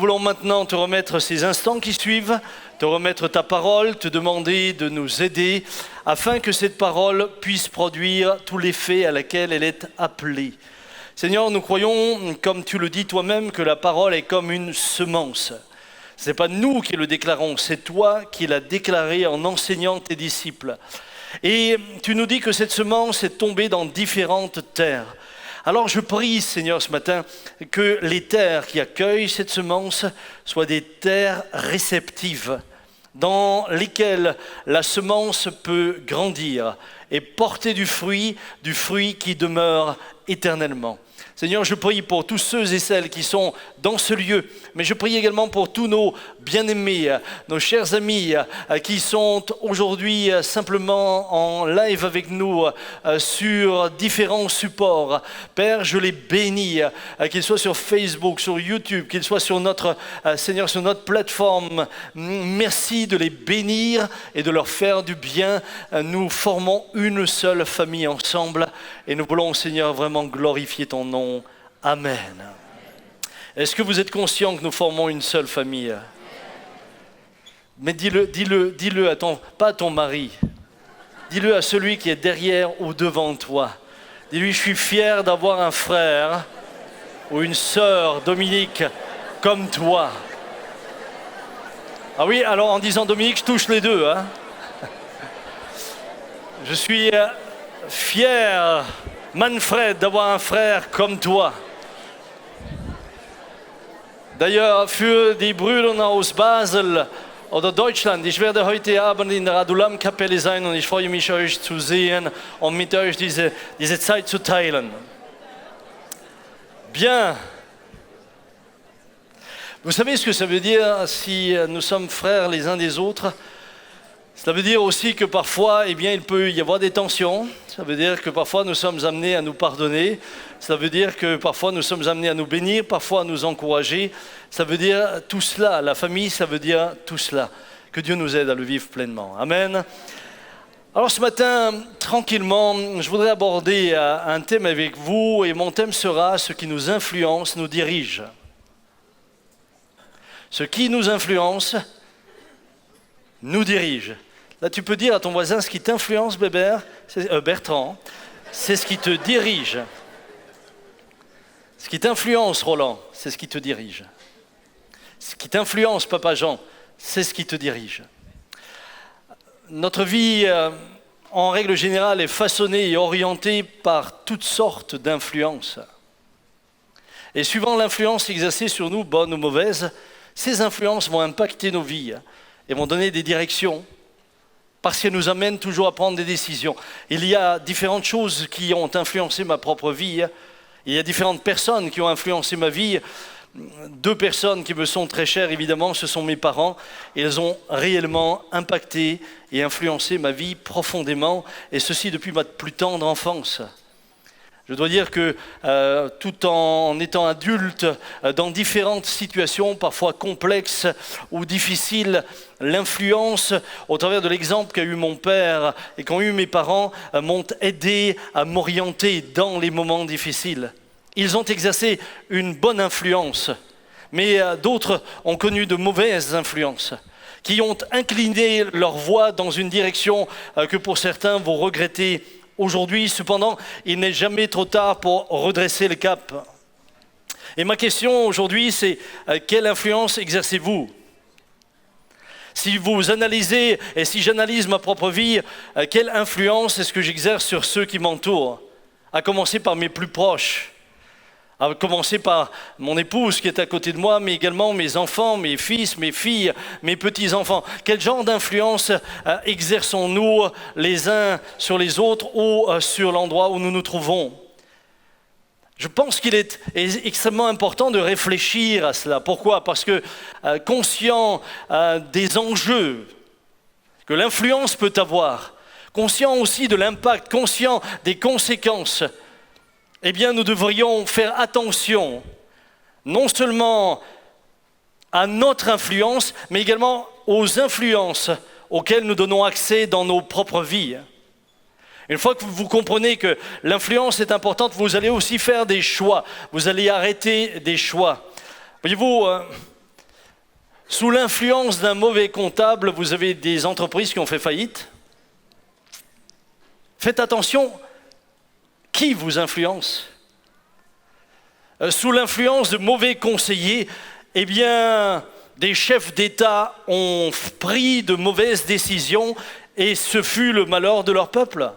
voulons maintenant te remettre ces instants qui suivent, te remettre ta parole, te demander de nous aider afin que cette parole puisse produire tout l'effet à laquelle elle est appelée. Seigneur, nous croyons, comme tu le dis toi-même, que la parole est comme une semence. Ce n'est pas nous qui le déclarons, c'est toi qui l'as déclaré en enseignant tes disciples. Et tu nous dis que cette semence est tombée dans différentes terres. Alors je prie, Seigneur, ce matin, que les terres qui accueillent cette semence soient des terres réceptives, dans lesquelles la semence peut grandir et porter du fruit qui demeure éternellement. Seigneur, je prie pour tous ceux et celles qui sont dans ce lieu, mais je prie également pour tous nos bien-aimés, nos chers amis qui sont aujourd'hui simplement en live avec nous sur différents supports. Père, je les bénis, qu'ils soient sur Facebook, sur YouTube, qu'ils soient sur notre, Seigneur, sur notre plateforme. Merci de les bénir et de leur faire du bien. Nous formons une seule famille ensemble et nous voulons, Seigneur, vraiment glorifier ton nom. Amen. Est-ce que vous êtes conscient que nous formons une seule famille? Mais dis-le à pas à ton mari. Dis-le à celui qui est derrière ou devant toi. Dis-lui, je suis fier d'avoir un frère ou une sœur, Dominique, comme toi. Ah oui, alors en disant Dominique, je touche les deux. Hein. Je suis fier, Manfred, d'avoir un frère comme toi. D'ailleurs, für die Brüder aus Basel oder Deutschland, ich werde heute Abend in der Adulam-Kapelle sein und ich freue mich, euch zu sehen und mit euch diese Zeit zu teilen. Bien. Vous savez ce que ça veut dire si nous sommes frères les uns des autres? Ça veut dire aussi que parfois, il peut y avoir des tensions. Ça veut dire que parfois, nous sommes amenés à nous pardonner. Ça veut dire que parfois, nous sommes amenés à nous bénir, parfois à nous encourager. Ça veut dire tout cela. La famille, ça veut dire tout cela. Que Dieu nous aide à le vivre pleinement. Amen. Alors ce matin, tranquillement, je voudrais aborder un thème avec vous. Et mon thème sera « Ce qui nous influence, nous dirige ». Ce qui nous influence, nous dirige. Là, tu peux dire à ton voisin, ce qui t'influence, Bertrand, c'est ce qui te dirige. Ce qui t'influence, Roland, c'est ce qui te dirige. Ce qui t'influence, Papa Jean, c'est ce qui te dirige. Notre vie, en règle générale, est façonnée et orientée par toutes sortes d'influences. Et suivant l'influence exercée sur nous, bonne ou mauvaise, ces influences vont impacter nos vies et vont donner des directions, parce qu'elles nous amènent toujours à prendre des décisions. Il y a différentes choses qui ont influencé ma propre vie. Il y a différentes personnes qui ont influencé ma vie. 2 personnes qui me sont très chères, évidemment, ce sont mes parents. Et elles ont réellement impacté et influencé ma vie profondément, et ceci depuis ma plus tendre enfance. Je dois dire que tout en étant adulte, dans différentes situations, parfois complexes ou difficiles, l'influence, au travers de l'exemple qu'a eu mon père et qu'ont eu mes parents, m'ont aidé à m'orienter dans les moments difficiles. Ils ont exercé une bonne influence, mais d'autres ont connu de mauvaises influences, qui ont incliné leur voix dans une direction que pour certains vont regretter aujourd'hui. Cependant, il n'est jamais trop tard pour redresser le cap. Et ma question aujourd'hui, c'est quelle influence exercez-vous? Si vous analysez, et si j'analyse ma propre vie, quelle influence est-ce que j'exerce sur ceux qui m'entourent? À commencer par mes plus proches. À commencer par mon épouse qui est à côté de moi, mais également mes enfants, mes fils, mes filles, mes petits-enfants. Quel genre d'influence exerçons-nous les uns sur les autres ou sur l'endroit où nous nous trouvons? Je pense qu'il est extrêmement important de réfléchir à cela. Pourquoi? Parce que conscient des enjeux que l'influence peut avoir, conscient aussi de l'impact, conscient des conséquences, eh bien, nous devrions faire attention, non seulement à notre influence, mais également aux influences auxquelles nous donnons accès dans nos propres vies. Une fois que vous comprenez que l'influence est importante, vous allez aussi faire des choix. Vous allez arrêter des choix. Voyez-vous, Sous l'influence d'un mauvais comptable, vous avez des entreprises qui ont fait faillite. Faites attention, qui vous influence? Sous l'influence de mauvais conseillers, eh bien, des chefs d'État ont pris de mauvaises décisions et ce fut le malheur de leur peuple.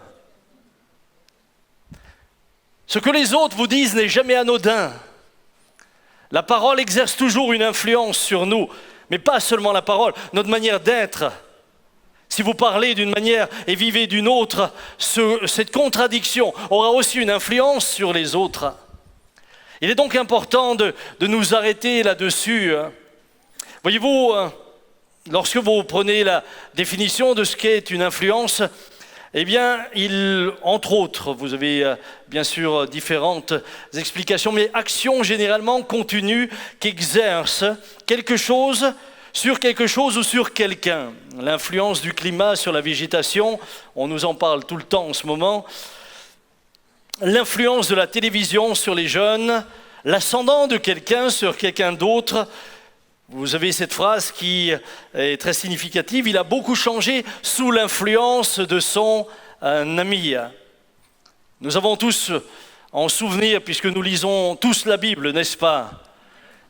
Ce que les autres vous disent n'est jamais anodin. La parole exerce toujours une influence sur nous, mais pas seulement la parole, notre manière d'être. Si vous parlez d'une manière et vivez d'une autre, cette contradiction aura aussi une influence sur les autres. Il est donc important de nous arrêter là-dessus. Voyez-vous, lorsque vous prenez la définition de ce qu'est une influence, eh bien, entre autres, vous avez bien sûr différentes explications, mais action généralement continue qui exerce quelque chose ou sur quelqu'un. L'influence du climat sur la végétation, on nous en parle tout le temps en ce moment. L'influence de la télévision sur les jeunes, l'ascendant de quelqu'un sur quelqu'un d'autre. Vous avez cette phrase qui est très significative. Il a beaucoup changé sous l'influence de son ami. Nous avons tous en souvenir, puisque nous lisons tous la Bible, n'est-ce pas?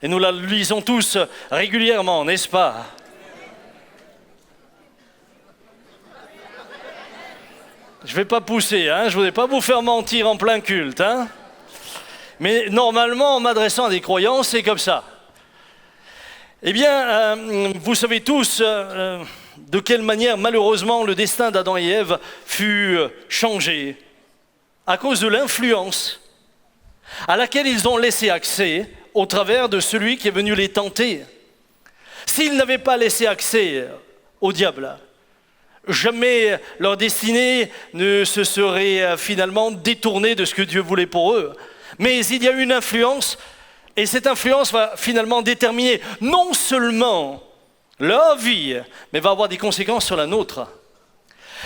Et nous la lisons tous régulièrement, n'est-ce pas? Je ne vais pas pousser, je ne voudrais pas vous faire mentir en plein culte. Mais normalement, en m'adressant à des croyants, c'est comme ça. Eh bien, vous savez tous de quelle manière, malheureusement, le destin d'Adam et Ève fut changé à cause de l'influence à laquelle ils ont laissé accès au travers de celui qui est venu les tenter. S'ils n'avaient pas laissé accès au diable, jamais leur destinée ne se serait finalement détournée de ce que Dieu voulait pour eux. Mais il y a une influence, et cette influence va finalement déterminer non seulement leur vie, mais va avoir des conséquences sur la nôtre.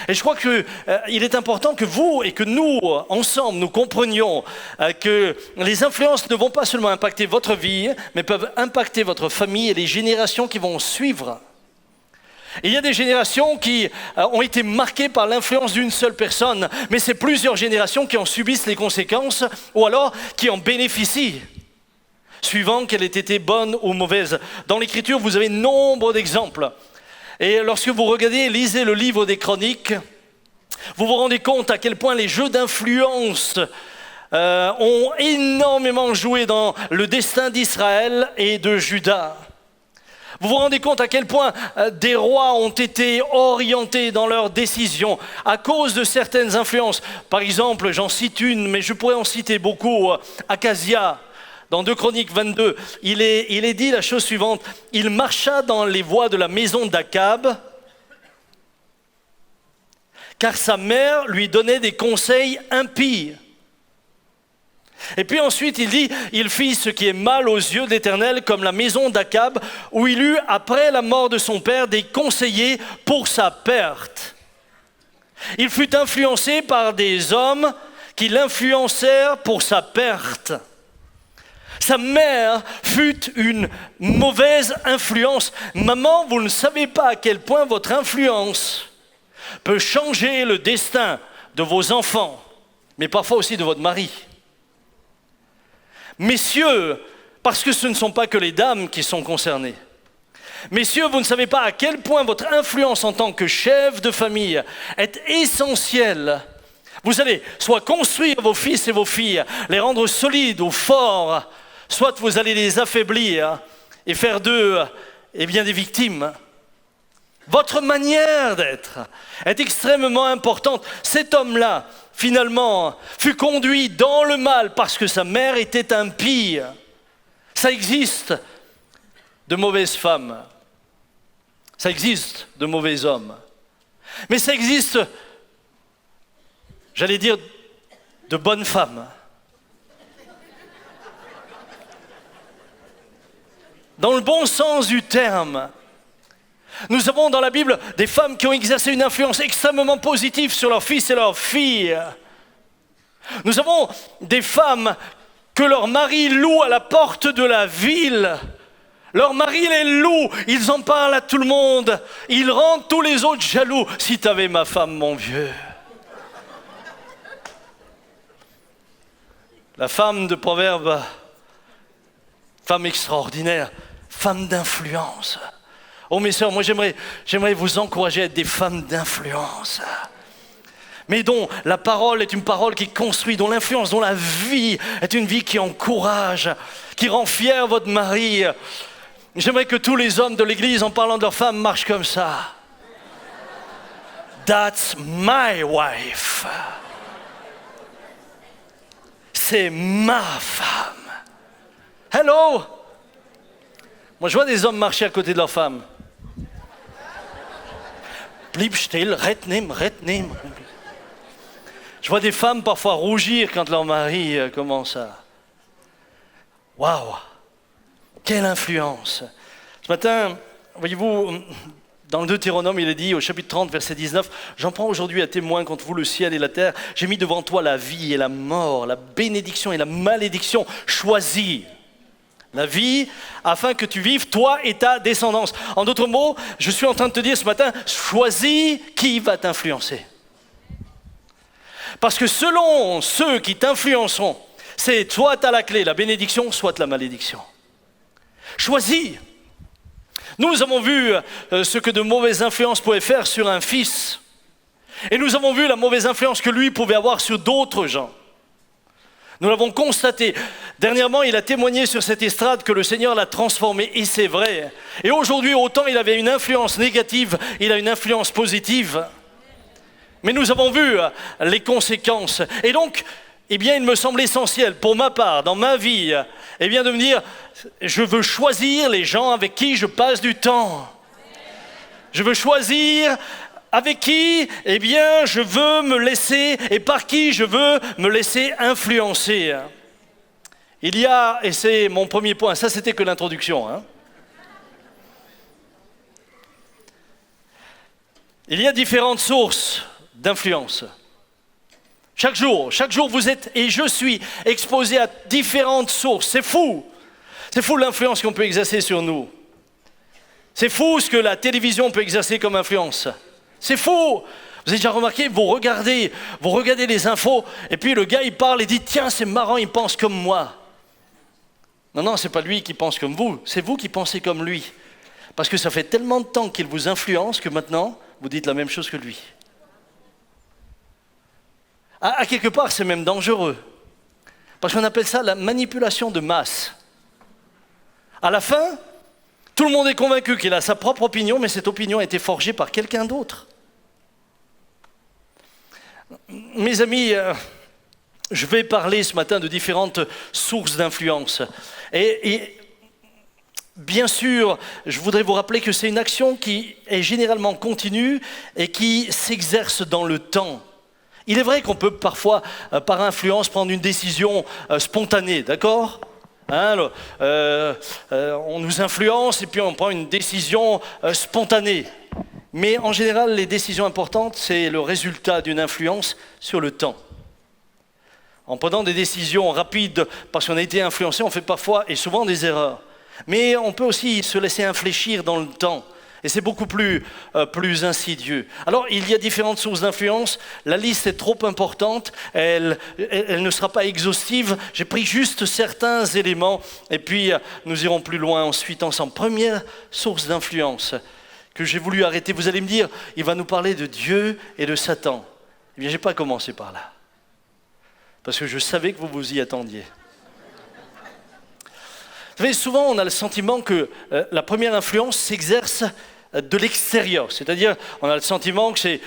Et je crois qu'il est important que vous et que nous, ensemble, nous comprenions que les influences ne vont pas seulement impacter votre vie, mais peuvent impacter votre famille et les générations qui vont suivre. Il y a des générations qui ont été marquées par l'influence d'une seule personne, mais c'est plusieurs générations qui en subissent les conséquences ou alors qui en bénéficient, suivant qu'elle ait été bonne ou mauvaise. Dans l'Écriture, vous avez nombre d'exemples. Et lorsque vous regardez, lisez le livre des Chroniques, vous vous rendez compte à quel point les jeux d'influence ont énormément joué dans le destin d'Israël et de Juda. Vous vous rendez compte à quel point des rois ont été orientés dans leurs décisions à cause de certaines influences. Par exemple, j'en cite une, mais je pourrais en citer beaucoup, Akazia. Dans 2 Chroniques 22, il est dit la chose suivante. Il marcha dans les voies de la maison d'Akab, car sa mère lui donnait des conseils impies. Et puis ensuite, il dit, il fit ce qui est mal aux yeux de l'Éternel, comme la maison d'Akab, où il eut, après la mort de son père, des conseillers pour sa perte. Il fut influencé par des hommes qui l'influencèrent pour sa perte. Sa mère fut une mauvaise influence. Maman, vous ne savez pas à quel point votre influence peut changer le destin de vos enfants, mais parfois aussi de votre mari. Messieurs, parce que ce ne sont pas que les dames qui sont concernées. Messieurs, vous ne savez pas à quel point votre influence en tant que chef de famille est essentielle. Vous allez soit construire vos fils et vos filles, les rendre solides ou forts, soit vous allez les affaiblir et faire d'eux des victimes. Votre manière d'être est extrêmement importante. Cet homme-là, finalement, fut conduit dans le mal parce que sa mère était impie. Ça existe de mauvaises femmes. Ça existe de mauvais hommes. Mais ça existe, j'allais dire, de bonnes femmes. Dans le bon sens du terme. Nous avons dans la Bible des femmes qui ont exercé une influence extrêmement positive sur leurs fils et leurs filles. Nous avons des femmes que leur mari loue à la porte de la ville, Leur mari les loue, ils en parlent à tout le monde, ils rendent tous les autres jaloux. Si t'avais ma femme, mon vieux. La femme de Proverbe, femme extraordinaire, femme d'influence. Oh mes sœurs, moi j'aimerais vous encourager à être des femmes d'influence. Mais dont la parole est une parole qui construit, dont l'influence, dont la vie est une vie qui encourage, qui rend fier votre mari. J'aimerais que tous les hommes de l'église, en parlant de leur femme, marchent comme ça. That's my wife. C'est ma femme. Hello. Moi, je vois des hommes marcher à côté de leur femme. Bleib still, retnem. Je vois des femmes parfois rougir quand leur mari commence à... Waouh! Quelle influence! Ce matin, voyez-vous, dans le Deutéronome, il est dit au chapitre 30, verset 19, « J'en prends aujourd'hui à témoin contre vous le ciel et la terre. J'ai mis devant toi la vie et la mort, la bénédiction et la malédiction. Choisis la vie afin que tu vives, toi et ta descendance. » En d'autres mots, je suis en train de te dire ce matin, choisis qui va t'influencer. Parce que selon ceux qui t'influenceront, c'est soit tu as la clé, la bénédiction, soit la malédiction. Choisis. Nous avons vu ce que de mauvaises influences pouvaient faire sur un fils. Et nous avons vu la mauvaise influence que lui pouvait avoir sur d'autres gens. Nous l'avons constaté. Dernièrement, il a témoigné sur cette estrade que le Seigneur l'a transformé, et c'est vrai. Et aujourd'hui, autant il avait une influence négative, il a une influence positive. Mais nous avons vu les conséquences. Et donc, eh bien, il me semble essentiel, pour ma part, dans ma vie, eh bien, de me dire, je veux choisir les gens avec qui je passe du temps. Je veux choisir avec qui, eh bien, je veux me laisser, et par qui je veux me laisser influencer. Il y a, et c'est mon premier point, ça c'était que l'introduction, hein. Il y a différentes sources d'influence. Chaque jour vous êtes et je suis exposé à différentes sources. C'est fou l'influence qu'on peut exercer sur nous. C'est fou ce que la télévision peut exercer comme influence. C'est fou. Vous avez déjà remarqué, vous regardez les infos et puis le gars il parle et dit tiens c'est marrant, il pense comme moi. Non, c'est pas lui qui pense comme vous, c'est vous qui pensez comme lui. Parce que ça fait tellement de temps qu'il vous influence que maintenant vous dites la même chose que lui. À quelque part, c'est même dangereux. Parce qu'on appelle ça la manipulation de masse. À la fin, tout le monde est convaincu qu'il a sa propre opinion, mais cette opinion a été forgée par quelqu'un d'autre. Mes amis, je vais parler ce matin de différentes sources d'influence. Et bien sûr, je voudrais vous rappeler que c'est une action qui est généralement continue et qui s'exerce dans le temps. Il est vrai qu'on peut parfois, par influence, prendre une décision spontanée, d'accord ? On nous influence et puis on prend une décision spontanée. Mais en général, les décisions importantes, c'est le résultat d'une influence sur le temps. En prenant des décisions rapides parce qu'on a été influencé, on fait parfois et souvent des erreurs. Mais on peut aussi se laisser infléchir dans le temps. Et c'est beaucoup plus insidieux. Alors, il y a différentes sources d'influence. La liste est trop importante. Elle ne sera pas exhaustive. J'ai pris juste certains éléments. Et puis, nous irons plus loin ensuite ensemble. Première source d'influence que j'ai voulu arrêter. Vous allez me dire, il va nous parler de Dieu et de Satan. Eh bien, je n'ai pas commencé par là. Parce que je savais que vous vous y attendiez. Vous savez, souvent, on a le sentiment que la première influence s'exerce de l'extérieur. C'est-à-dire, on a le sentiment que c'est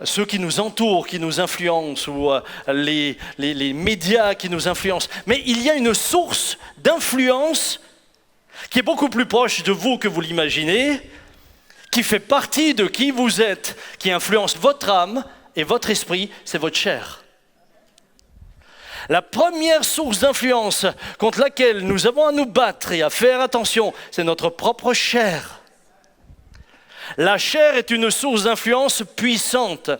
ceux qui nous entourent, qui nous influencent, ou les médias qui nous influencent. Mais il y a une source d'influence qui est beaucoup plus proche de vous que vous l'imaginez, qui fait partie de qui vous êtes, qui influence votre âme et votre esprit, c'est votre chair. La première source d'influence contre laquelle nous avons à nous battre et à faire attention, c'est notre propre chair. La chair est une source d'influence puissante.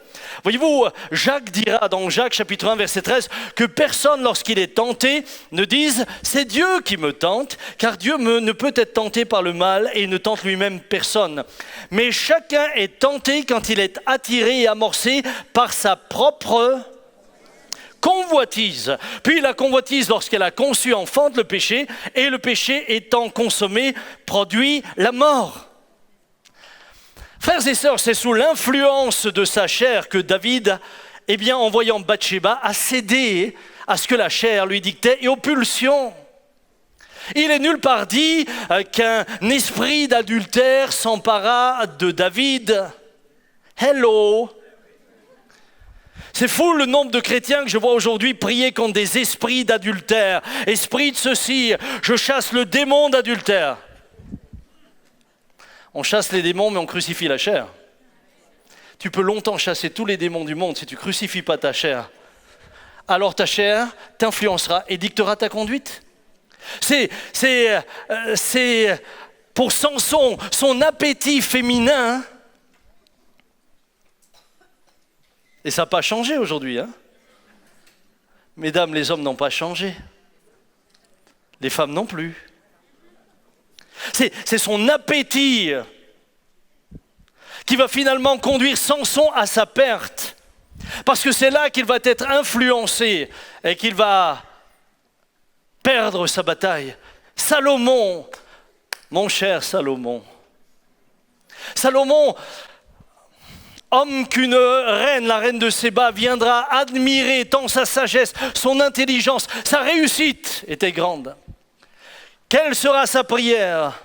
Voyez-vous, Jacques dira dans Jacques chapitre 1 verset 13 que personne lorsqu'il est tenté ne dise « c'est Dieu qui me tente » car Dieu ne peut être tenté par le mal et il ne tente lui-même personne. Mais chacun est tenté quand il est attiré et amorcé par sa propre convoitise. Puis la convoitise, lorsqu'elle a conçu, enfante le péché, et le péché étant consommé, produit la mort. Frères et sœurs, c'est sous l'influence de sa chair que David, en voyant Bathsheba, a cédé à ce que la chair lui dictait et aux pulsions. Il est nulle part dit qu'un esprit d'adultère s'empara de David. Hello! C'est fou le nombre de chrétiens que je vois aujourd'hui prier contre des esprits d'adultère. Esprit de ceci, je chasse le démon d'adultère. On chasse les démons, mais on crucifie la chair. Tu peux longtemps chasser tous les démons du monde si tu ne crucifies pas ta chair. Alors ta chair t'influencera et dictera ta conduite. C'est pour Samson, son appétit féminin. Et ça n'a pas changé aujourd'hui. Mesdames, les hommes n'ont pas changé. Les femmes non plus. C'est son appétit qui va finalement conduire Samson à sa perte. Parce que c'est là qu'il va être influencé et qu'il va perdre sa bataille. Salomon, mon cher Salomon. Salomon, homme qu'une reine, la reine de Séba, viendra admirer tant sa sagesse, son intelligence, sa réussite était grande. Quelle sera sa prière ?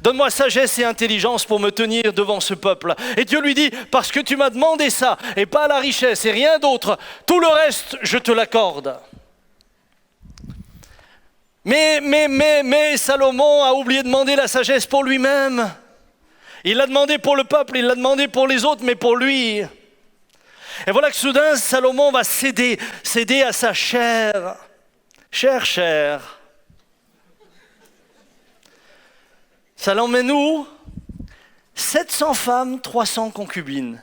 Donne-moi sagesse et intelligence pour me tenir devant ce peuple. Et Dieu lui dit, parce que tu m'as demandé ça, et pas la richesse et rien d'autre, tout le reste, je te l'accorde. Mais Salomon a oublié de demander la sagesse pour lui-même. Il l'a demandé pour le peuple, il l'a demandé pour les autres, mais pour lui. Et voilà que soudain, Salomon va céder à sa chair. Chair. Ça l'emmène où ? 700 femmes, 300 concubines.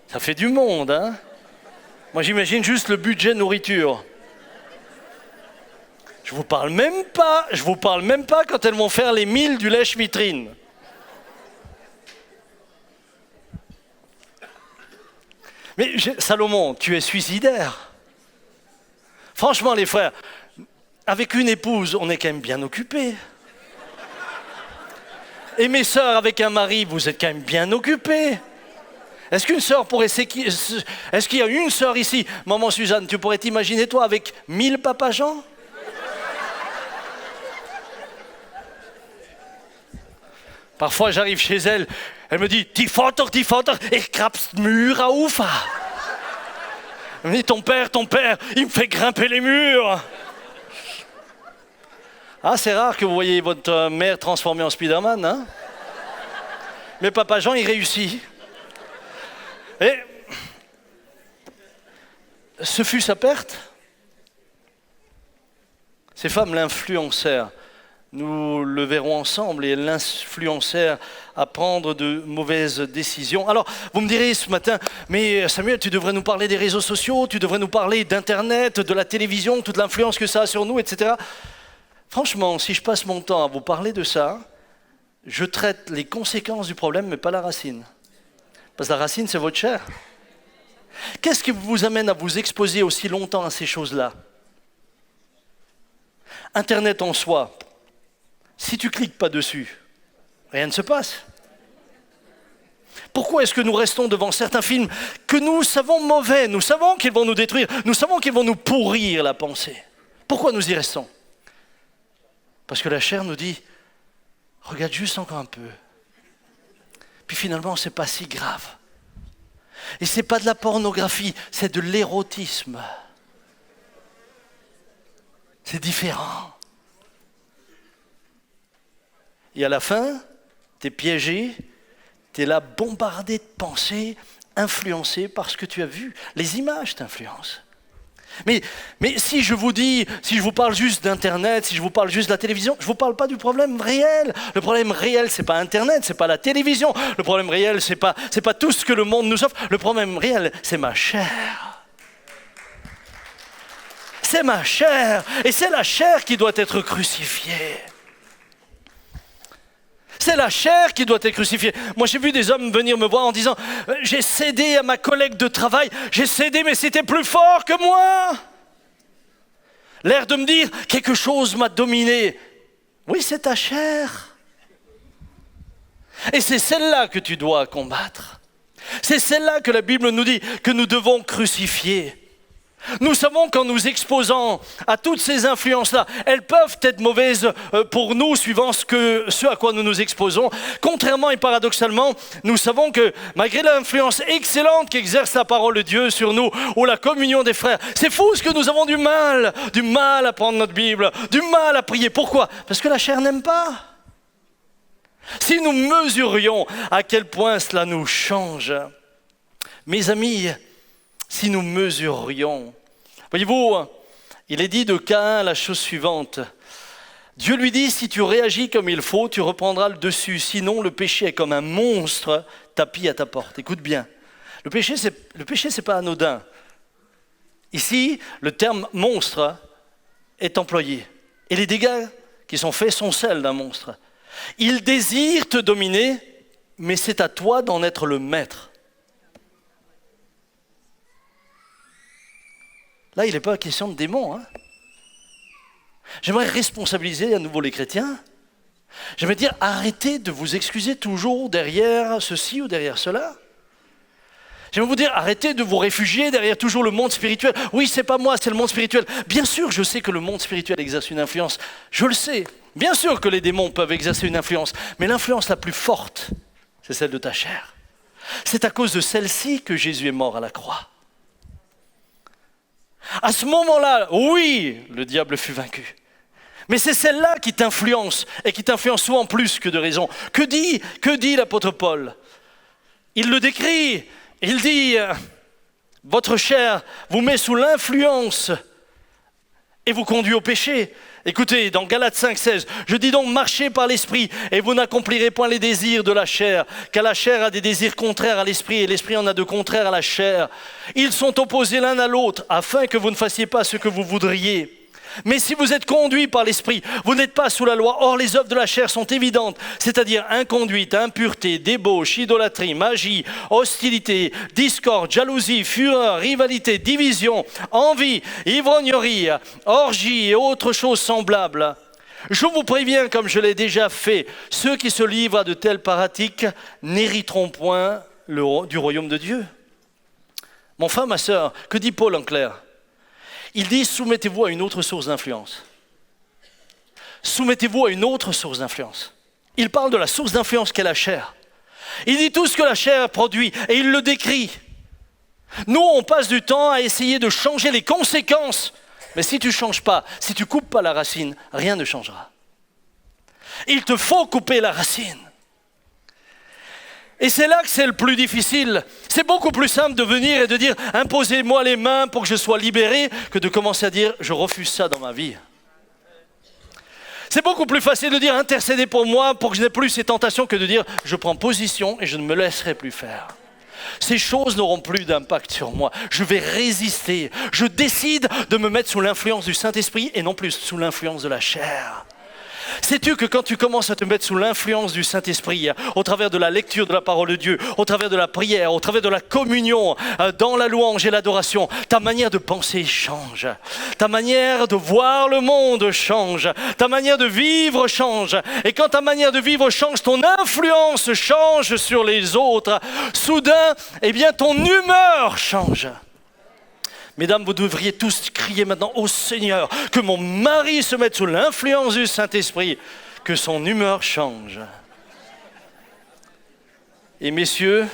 Ça fait du monde, hein ? Moi, j'imagine juste le budget nourriture. Je vous parle même pas quand elles vont faire les 1000 du lèche-vitrine. Mais Salomon, tu es suicidaire. Franchement, les frères, avec une épouse, on est quand même bien occupés. Et mes sœurs, avec un mari, vous êtes quand même bien occupés. Est-ce qu'une sœur pourrait... Est-ce qu'il y a une sœur ici, maman Suzanne, tu pourrais t'imaginer toi avec 1000 papas Jean ? Parfois, j'arrive chez elle, elle me dit « Die Vater, ich krabst Mur auf ». Elle me dit « ton père, il me fait grimper les murs ». Ah, c'est rare que vous voyez votre mère transformée en Spider-Man, hein ? Mais Papa Jean, il réussit. Et ce fut sa perte. Ces femmes l'influencèrent. Nous le verrons ensemble et l'influencèrent à prendre de mauvaises décisions. Alors, vous me direz ce matin, mais Samuel, tu devrais nous parler des réseaux sociaux, tu devrais nous parler d'Internet, de la télévision, toute l'influence que ça a sur nous, etc. Franchement, si je passe mon temps à vous parler de ça, je traite les conséquences du problème, mais pas la racine. Parce que la racine, c'est votre chair. Qu'est-ce qui vous amène à vous exposer aussi longtemps à ces choses-là ? Internet en soi, si tu ne cliques pas dessus, rien ne se passe. Pourquoi est-ce que nous restons devant certains films que nous savons mauvais, nous savons qu'ils vont nous détruire, nous savons qu'ils vont nous pourrir la pensée ? Pourquoi nous y restons ? Parce que la chair nous dit, regarde juste encore un peu. Puis finalement, ce n'est pas si grave. Et ce n'est pas de la pornographie, c'est de l'érotisme. C'est différent. Et à la fin, tu es piégé, tu es là bombardé de pensées, influencé par ce que tu as vu. Les images t'influencent. Mais si je vous parle juste d'Internet, si je vous parle juste de la télévision, je ne vous parle pas du problème réel. Le problème réel, ce n'est pas Internet, ce n'est pas la télévision. Le problème réel, ce n'est pas tout ce que le monde nous offre. Le problème réel, c'est ma chair. C'est ma chair. Et c'est la chair qui doit être crucifiée. C'est la chair qui doit être crucifiée. Moi, j'ai vu des hommes venir me voir en disant « J'ai cédé à ma collègue de travail, j'ai cédé, mais c'était plus fort que moi !» L'air de me dire « Quelque chose m'a dominé. » Oui, c'est ta chair. Et c'est celle-là que tu dois combattre. C'est celle-là que la Bible nous dit que nous devons crucifier. Nous savons qu'en nous exposant à toutes ces influences-là, elles peuvent être mauvaises pour nous, suivant ce à quoi nous nous exposons. Contrairement et paradoxalement, nous savons que malgré l'influence excellente qu'exerce la parole de Dieu sur nous, ou la communion des frères, c'est fou ce que nous avons du mal à prendre notre Bible, du mal à prier. Pourquoi ? Parce que la chair n'aime pas. Si nous mesurions à quel point cela nous change, mes amis, si nous mesurions, voyez-vous, il est dit de Caïn la chose suivante. Dieu lui dit, si tu réagis comme il faut, tu reprendras le dessus. Sinon, le péché est comme un monstre tapi à ta porte. Écoute bien, le péché, c'est pas anodin. Ici, le terme monstre est employé. Et les dégâts qui sont faits sont celles d'un monstre. Il désire te dominer, mais c'est à toi d'en être le maître. Là, il n'est pas question de démons. J'aimerais responsabiliser à nouveau les chrétiens. J'aimerais dire, arrêtez de vous excuser toujours derrière ceci ou derrière cela. J'aimerais vous dire, arrêtez de vous réfugier derrière toujours le monde spirituel. Oui, c'est pas moi, c'est le monde spirituel. Bien sûr, je sais que le monde spirituel exerce une influence. Je le sais. Bien sûr que les démons peuvent exercer une influence. Mais l'influence la plus forte, c'est celle de ta chair. C'est à cause de celle-ci que Jésus est mort à la croix. À ce moment-là, oui, le diable fut vaincu. Mais c'est celle-là qui t'influence, et qui t'influence souvent plus que de raison. Que dit l'apôtre Paul ? Il le décrit, il dit, votre chair vous met sous l'influence et vous conduit au péché. Écoutez, dans Galates 5,16, je dis donc marchez par l'esprit et vous n'accomplirez point les désirs de la chair, car la chair a des désirs contraires à l'esprit et l'esprit en a de contraires à la chair. Ils sont opposés l'un à l'autre afin que vous ne fassiez pas ce que vous voudriez. Mais si vous êtes conduits par l'esprit, vous n'êtes pas sous la loi. Or, les œuvres de la chair sont évidentes, c'est-à-dire inconduite, impureté, débauche, idolâtrie, magie, hostilité, discorde, jalousie, fureur, rivalité, division, envie, ivrognerie, orgie et autres choses semblables. Je vous préviens, comme je l'ai déjà fait, ceux qui se livrent à de telles pratiques n'hériteront point du royaume de Dieu. Mon frère, ma sœur, que dit Paul en clair ? Il dit, soumettez-vous à une autre source d'influence. Soumettez-vous à une autre source d'influence. Il parle de la source d'influence qu'est la chair. Il dit tout ce que la chair produit et il le décrit. Nous, on passe du temps à essayer de changer les conséquences. Mais si tu ne changes pas, si tu ne coupes pas la racine, rien ne changera. Il te faut couper la racine. Et c'est là que c'est le plus difficile. C'est beaucoup plus simple de venir et de dire « imposez-moi les mains pour que je sois libéré » que de commencer à dire « je refuse ça dans ma vie ». C'est beaucoup plus facile de dire « intercédez pour moi pour que je n'ai plus ces tentations » que de dire « je prends position et je ne me laisserai plus faire ». Ces choses n'auront plus d'impact sur moi. Je vais résister. Je décide de me mettre sous l'influence du Saint-Esprit et non plus sous l'influence de la chair. Sais-tu que quand tu commences à te mettre sous l'influence du Saint-Esprit, au travers de la lecture de la parole de Dieu, au travers de la prière, au travers de la communion, dans la louange et l'adoration, ta manière de penser change, ta manière de voir le monde change, ta manière de vivre change. Et quand ta manière de vivre change, ton influence change sur les autres. Soudain, eh bien, ton humeur change. Mesdames, vous devriez tous crier maintenant au Seigneur que mon mari se mette sous l'influence du Saint-Esprit, que son humeur change. Et messieurs,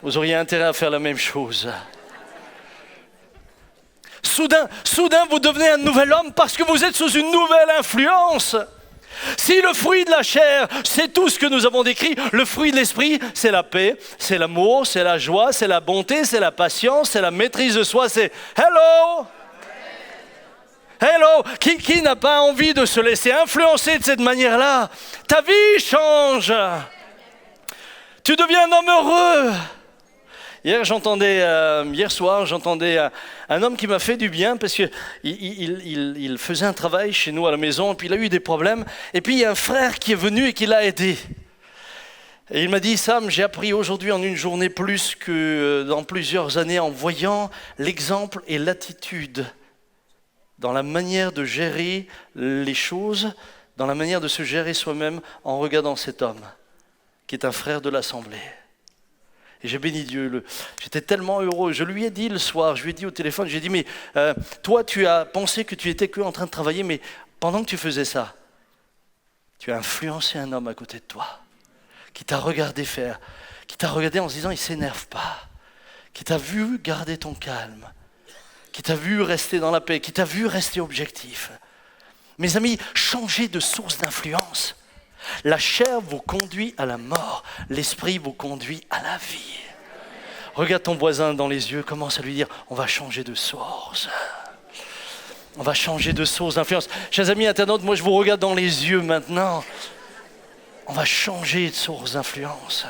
vous auriez intérêt à faire la même chose. Soudain, vous devenez un nouvel homme parce que vous êtes sous une nouvelle influence. Si le fruit de la chair, c'est tout ce que nous avons décrit, le fruit de l'esprit, c'est la paix, c'est l'amour, c'est la joie, c'est la bonté, c'est la patience, c'est la maîtrise de soi, c'est « Hello !» Hello, qui n'a pas envie de se laisser influencer de cette manière-là? Ta vie change. Tu deviens un homme heureux. Hier soir, j'entendais un homme qui m'a fait du bien parce qu'il il faisait un travail chez nous à la maison, et puis il a eu des problèmes. Et puis il y a un frère qui est venu et qui l'a aidé. Et il m'a dit, Sam, j'ai appris aujourd'hui en une journée plus que dans plusieurs années en voyant l'exemple et l'attitude dans la manière de gérer les choses, dans la manière de se gérer soi-même en regardant cet homme qui est un frère de l'Assemblée. Et j'ai béni Dieu. J'étais tellement heureux. Je lui ai dit le soir, je lui ai dit au téléphone, j'ai dit, mais toi, tu as pensé que tu étais que en train de travailler, mais pendant que tu faisais ça, tu as influencé un homme à côté de toi, qui t'a regardé faire, qui t'a regardé en se disant, il ne s'énerve pas, qui t'a vu garder ton calme, qui t'a vu rester dans la paix, qui t'a vu rester objectif. Mes amis, changez de source d'influence. La chair vous conduit à la mort, l'esprit vous conduit à la vie. Regarde ton voisin dans les yeux, commence à lui dire, on va changer de source. On va changer de source d'influence. Chers amis internautes, moi je vous regarde dans les yeux maintenant. On va changer de source d'influence.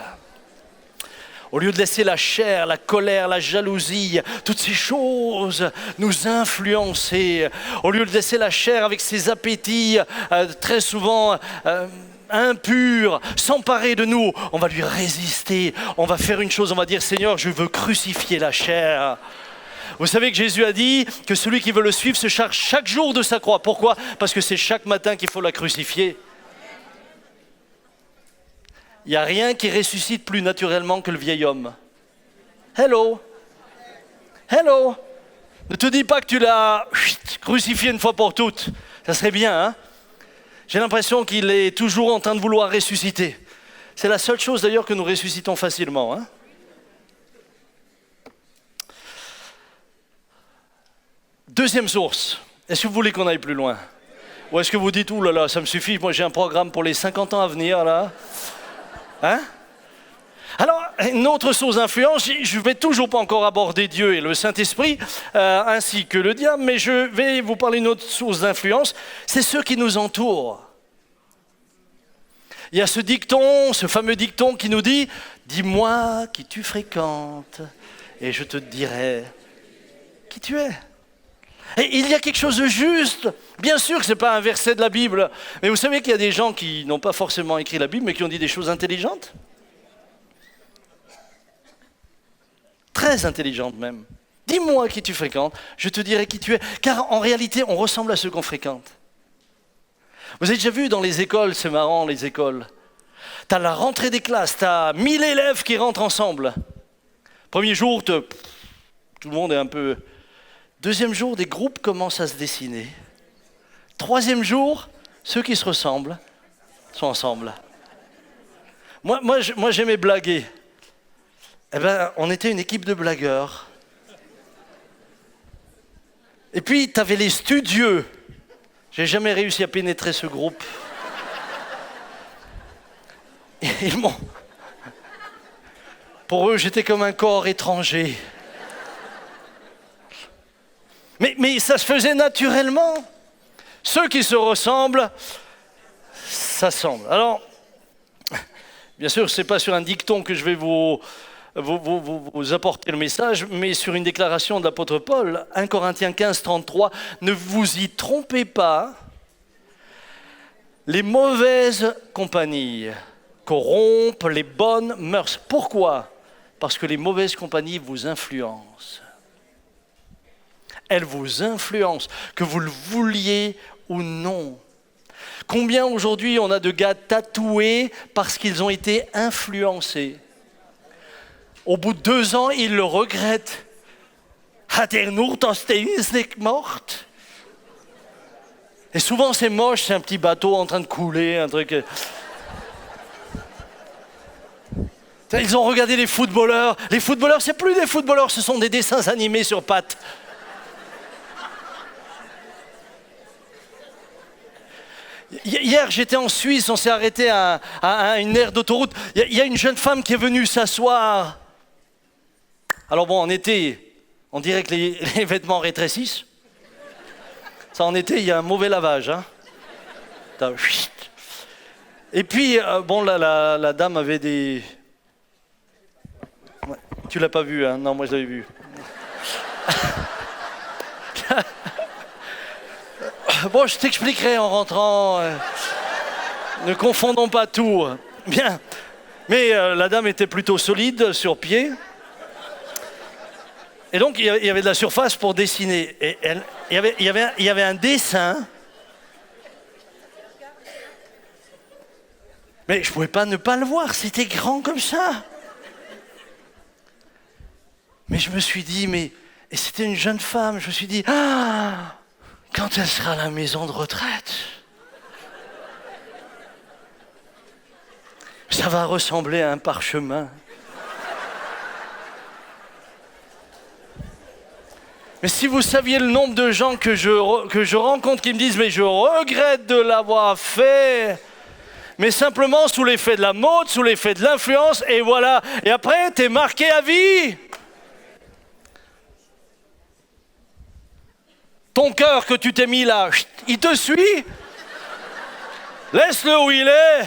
Au lieu de laisser la chair, la colère, la jalousie, toutes ces choses nous influencer, au lieu de laisser la chair avec ses appétits très souvent impurs s'emparer de nous, on va lui résister, on va faire une chose, on va dire Seigneur, je veux crucifier la chair. Vous savez que Jésus a dit que celui qui veut le suivre se charge chaque jour de sa croix. Pourquoi? Parce que c'est chaque matin qu'il faut la crucifier. Il n'y a rien qui ressuscite plus naturellement que le vieil homme. Hello. Hello. Ne te dis pas que tu l'as crucifié une fois pour toutes. Ça serait bien, hein? J'ai l'impression qu'il est toujours en train de vouloir ressusciter. C'est la seule chose d'ailleurs que nous ressuscitons facilement, hein? Deuxième source. Est-ce que vous voulez qu'on aille plus loin? Ou est-ce que vous dites, ouh là là, ça me suffit, moi j'ai un programme pour les 50 ans à venir là. Hein? Alors, une autre source d'influence, je ne vais toujours pas encore aborder Dieu et le Saint-Esprit, ainsi que le diable, mais je vais vous parler d'une autre source d'influence, c'est ceux qui nous entourent. Il y a ce dicton, ce fameux dicton qui nous dit « Dis-moi qui tu fréquentes, et je te dirai qui tu es ». Et il y a quelque chose de juste. Bien sûr que ce n'est pas un verset de la Bible, mais vous savez qu'il y a des gens qui n'ont pas forcément écrit la Bible, mais qui ont dit des choses intelligentes. Très intelligentes même. Dis-moi qui tu fréquentes, je te dirai qui tu es. Car en réalité, on ressemble à ceux qu'on fréquente. Vous avez déjà vu dans les écoles, c'est marrant les écoles. Tu as la rentrée des classes, tu as 1000 élèves qui rentrent ensemble. Premier jour, tout le monde est un peu... Deuxième jour, des groupes commencent à se dessiner. Troisième jour, ceux qui se ressemblent sont ensemble. Moi j'aimais blaguer. Eh ben, on était une équipe de blagueurs. Et puis, tu avais les studieux. J'ai jamais réussi à pénétrer ce groupe. Ils m'ont... Pour eux, j'étais comme un corps étranger. Mais ça se faisait naturellement. Ceux qui se ressemblent, s'assemblent. Alors, bien sûr, ce n'est pas sur un dicton que je vais vous apporter le message, mais sur une déclaration de l'apôtre Paul, 1 Corinthiens 15, 33, « Ne vous y trompez pas, les mauvaises compagnies corrompent les bonnes mœurs. » Pourquoi? Parce que les mauvaises compagnies vous influencent. Elles vous influencent, que vous le vouliez ou non. Combien aujourd'hui on a de gars tatoués parce qu'ils ont été influencés? Au bout de 2 ans, ils le regrettent. Hat nur das Titanic gemacht? Et souvent c'est moche, c'est un petit bateau en train de couler, un truc... Ils ont regardé les footballeurs. Les footballeurs, c'est plus des footballeurs, ce sont des dessins animés sur pattes. Hier, j'étais en Suisse, on s'est arrêté à une aire d'autoroute. Il y a une jeune femme qui est venue s'asseoir. Alors bon, en été, on dirait que les vêtements rétrécissent. Ça, en été, il y a un mauvais lavage. Hein. Et puis, bon, la dame avait des... Ouais, tu l'as pas vu, hein? Non, moi je l'avais vu. Bon, je t'expliquerai en rentrant. Ne confondons pas tout. Bien. Mais la dame était plutôt solide sur pied. Et donc, il y avait de la surface pour dessiner. Et il y avait un dessin. Mais je ne pouvais pas ne pas le voir. C'était grand comme ça. Mais je me suis dit, et c'était une jeune femme. Je me suis dit, quand elle sera à la maison de retraite, ça va ressembler à un parchemin. Mais si vous saviez le nombre de gens que je rencontre qui me disent « mais je regrette de l'avoir fait », mais simplement sous l'effet de la mode, sous l'effet de l'influence, et voilà. Et après, t'es marqué à vie. Ton cœur que tu t'es mis là, il te suit. Laisse-le où il est.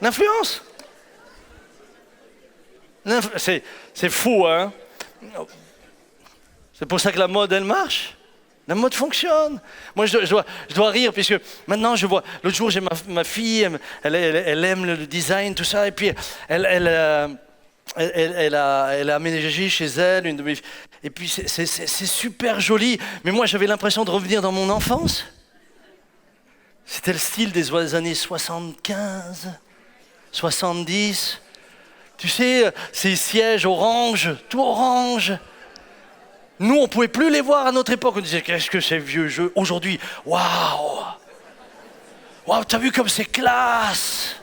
L'influence. C'est fou, hein? C'est pour ça que la mode, elle marche. La mode fonctionne. Moi, je dois rire, puisque maintenant, je vois... L'autre jour, j'ai ma fille, elle aime le design, tout ça, et puis elle a aménagé chez elle une de mes... Et puis, c'est super joli. Mais moi, j'avais l'impression de revenir dans mon enfance. C'était le style des années 75, 70... Tu sais, ces sièges orange, tout orange. Nous, on ne pouvait plus les voir à notre époque. On disait, qu'est-ce que c'est vieux jeu. Aujourd'hui, waouh, t'as vu comme c'est classe.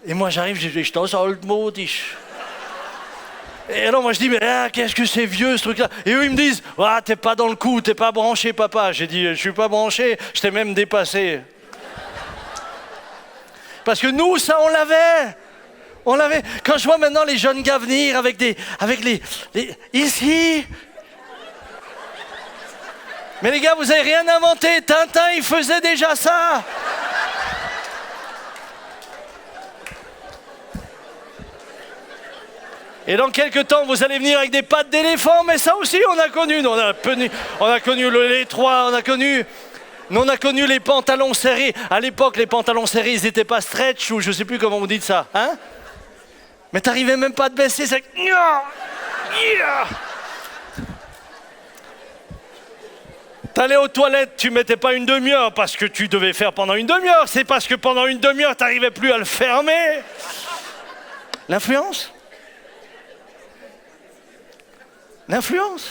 Et moi, j'arrive, je dis, je t'en sors le mot, Et alors, moi, je dis, mais qu'est-ce que c'est vieux, ce truc-là. Et eux, ils me disent, t'es pas dans le coup, t'es pas branché, papa. J'ai dit, je suis pas branché, je t'ai même dépassé. Parce que nous, ça, on l'avait. On l'avait. Quand je vois maintenant les jeunes gars venir avec les ici. Mais les gars, vous avez rien inventé. Tintin, il faisait déjà ça. Et dans quelques temps, vous allez venir avec des pattes d'éléphant. Mais ça aussi, on a connu. On a connu l'étroit. On a connu les pantalons serrés. À l'époque, les pantalons serrés, ils n'étaient pas stretch ou je ne sais plus comment vous dites ça. Hein? Mais t'arrivais même pas à te baisser, c'est... T'allais aux toilettes, tu mettais pas une demi-heure parce que tu devais faire pendant une demi-heure. C'est parce que pendant une demi-heure, t'arrivais plus à le fermer. L'influence. L'influence.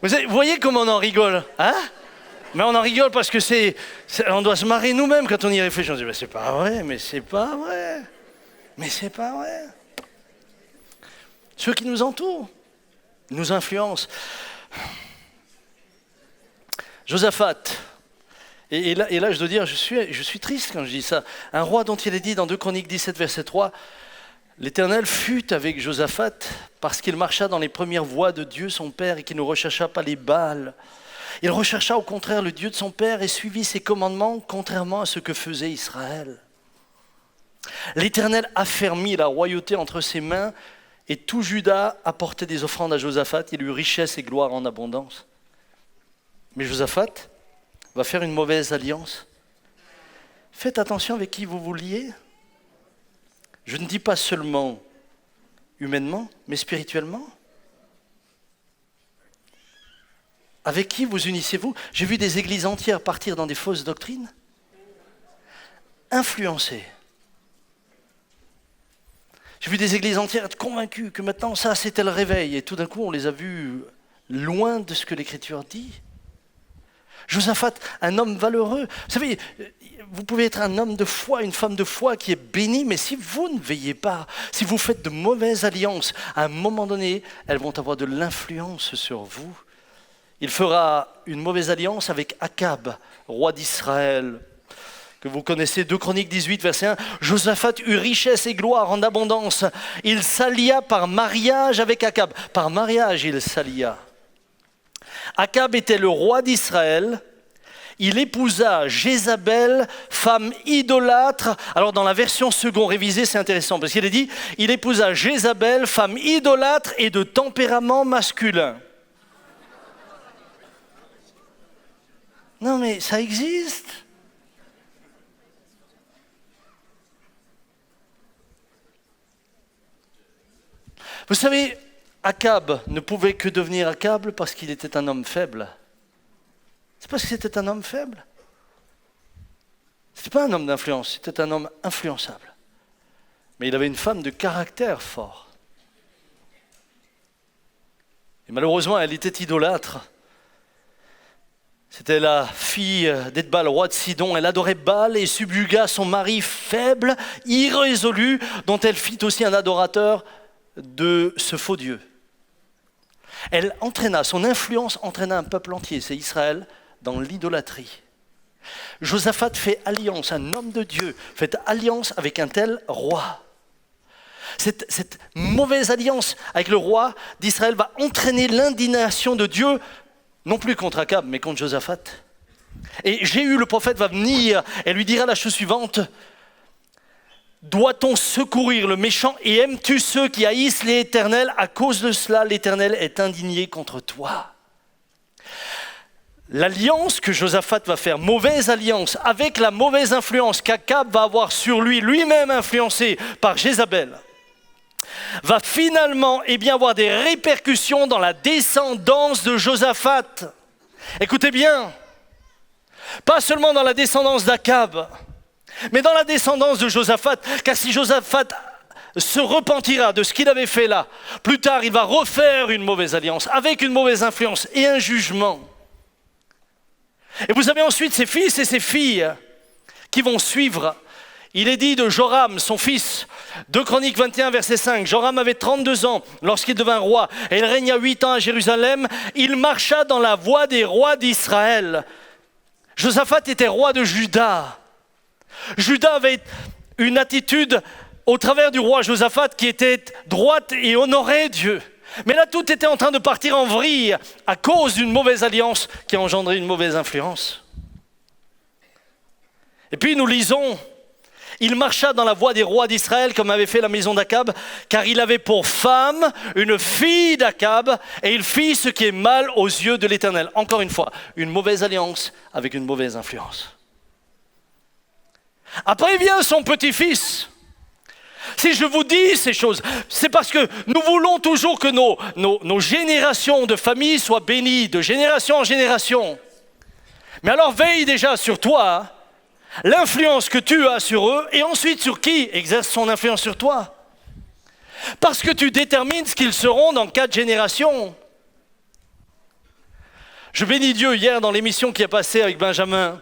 Vous voyez comment on en rigole, hein? Mais on en rigole parce que on doit se marrer nous-mêmes quand on y réfléchit. On se dit, c'est pas vrai, mais c'est pas vrai. Mais c'est pas vrai. Ceux qui nous entourent nous influencent. Josaphat. Et là, je dois dire, je suis triste quand je dis ça. Un roi dont il est dit dans 2 Chroniques 17, verset 3, l'Éternel fut avec Josaphat parce qu'il marcha dans les premières voies de Dieu son Père et qu'il ne rechercha pas les Baals. Il rechercha au contraire le Dieu de son Père et suivit ses commandements contrairement à ce que faisait Israël. L'Éternel affermit la royauté entre ses mains et tout Juda apportait des offrandes à Josaphat. Il eut richesse et gloire en abondance. Mais Josaphat va faire une mauvaise alliance. Faites attention avec qui vous vous liez. Je ne dis pas seulement humainement, mais spirituellement. Avec qui vous unissez-vous? J'ai vu des églises entières partir dans des fausses doctrines. Influencées. J'ai vu des églises entières être convaincues que maintenant, ça, c'était le réveil. Et tout d'un coup, on les a vus loin de ce que l'Écriture dit. Josaphat, un homme valeureux. Vous savez, vous pouvez être un homme de foi, une femme de foi qui est bénie, mais si vous ne veillez pas, si vous faites de mauvaises alliances, à un moment donné, elles vont avoir de l'influence sur vous. Il fera une mauvaise alliance avec Akab, roi d'Israël, que vous connaissez, 2 Chroniques 18, verset 1. Josaphat eut richesse et gloire en abondance. Il s'allia par mariage avec Akab. Par mariage, il s'allia. Akab était le roi d'Israël. Il épousa Jézabel, femme idolâtre. Alors dans la version second révisée, c'est intéressant parce qu'il est dit, il épousa Jézabel, femme idolâtre et de tempérament masculin. Non mais ça existe. Vous savez, Akab ne pouvait que devenir Akab parce qu'il était un homme faible. C'est parce que c'était un homme faible. Ce n'était pas un homme d'influence, c'était un homme influençable. Mais il avait une femme de caractère fort. Et malheureusement, elle était idolâtre. C'était la fille d'Ethbal, roi de Sidon. Elle adorait Baal et subjugua son mari faible, irrésolu, dont elle fit aussi un adorateur de ce faux Dieu. Elle entraîna, son influence entraîna un peuple entier, c'est Israël, dans l'idolâtrie. Josaphat fait alliance, un homme de Dieu fait alliance avec un tel roi. Cette mauvaise alliance avec le roi d'Israël va entraîner l'indignation de Dieu, non plus contre Akab, mais contre Josaphat. Et Jéhu, le prophète, va venir et lui dira la chose suivante. Doit-on secourir le méchant et aimes-tu ceux qui haïssent l'Éternel? À cause de cela, l'Éternel est indigné contre toi. L'alliance que Josaphat va faire, mauvaise alliance, avec la mauvaise influence qu'Akab va avoir sur lui, lui-même influencé par Jézabel, va finalement avoir des répercussions dans la descendance de Josaphat. Écoutez bien, pas seulement dans la descendance d'Akab, mais dans la descendance de Josaphat, car si Josaphat se repentira de ce qu'il avait fait là, plus tard il va refaire une mauvaise alliance, avec une mauvaise influence et un jugement. Et vous avez ensuite ses fils et ses filles qui vont suivre. Il est dit de Joram, son fils, 2 Chroniques 21, verset 5. Joram avait 32 ans lorsqu'il devint roi et il régna 8 ans à Jérusalem. Il marcha dans la voie des rois d'Israël. Josaphat était roi de Juda. Juda avait une attitude au travers du roi Josaphat qui était droite et honorait Dieu. Mais là, tout était en train de partir en vrille à cause d'une mauvaise alliance qui a engendré une mauvaise influence. Et puis nous lisons, il marcha dans la voie des rois d'Israël comme avait fait la maison d'Akab, car il avait pour femme une fille d'Akab et il fit ce qui est mal aux yeux de l'Éternel. Encore une fois, une mauvaise alliance avec une mauvaise influence. Après vient son petit-fils. Si je vous dis ces choses, c'est parce que nous voulons toujours que nos générations de famille soient bénies, de génération en génération. Mais alors veille déjà sur toi, l'influence que tu as sur eux, et ensuite sur qui exerce son influence sur toi. Parce que tu détermines ce qu'ils seront dans 4 générations. Je bénis Dieu hier dans l'émission qui a passé avec Benjamin.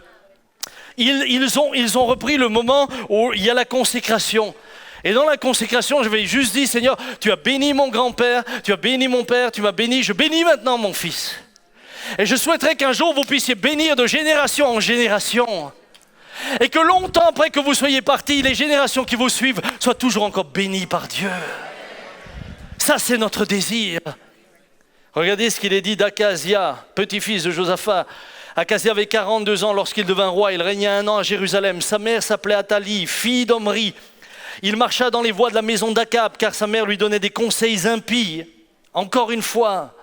Ils ont repris le moment où il y a la consécration. Et dans la consécration, je vais juste dire, Seigneur, tu as béni mon grand-père, tu as béni mon père, tu m'as béni, je bénis maintenant mon fils. Et je souhaiterais qu'un jour vous puissiez bénir de génération en génération. Et que longtemps après que vous soyez partis, les générations qui vous suivent soient toujours encore bénies par Dieu. Ça, c'est notre désir. Regardez ce qu'il est dit d'Akazia, petit-fils de Josaphat. Akazia avait 42 ans lorsqu'il devint roi, il régna 1 an à Jérusalem. Sa mère s'appelait Athalie, fille d'Omri. Il marcha dans les voies de la maison d'Akab, car sa mère lui donnait des conseils impies. Encore une fois,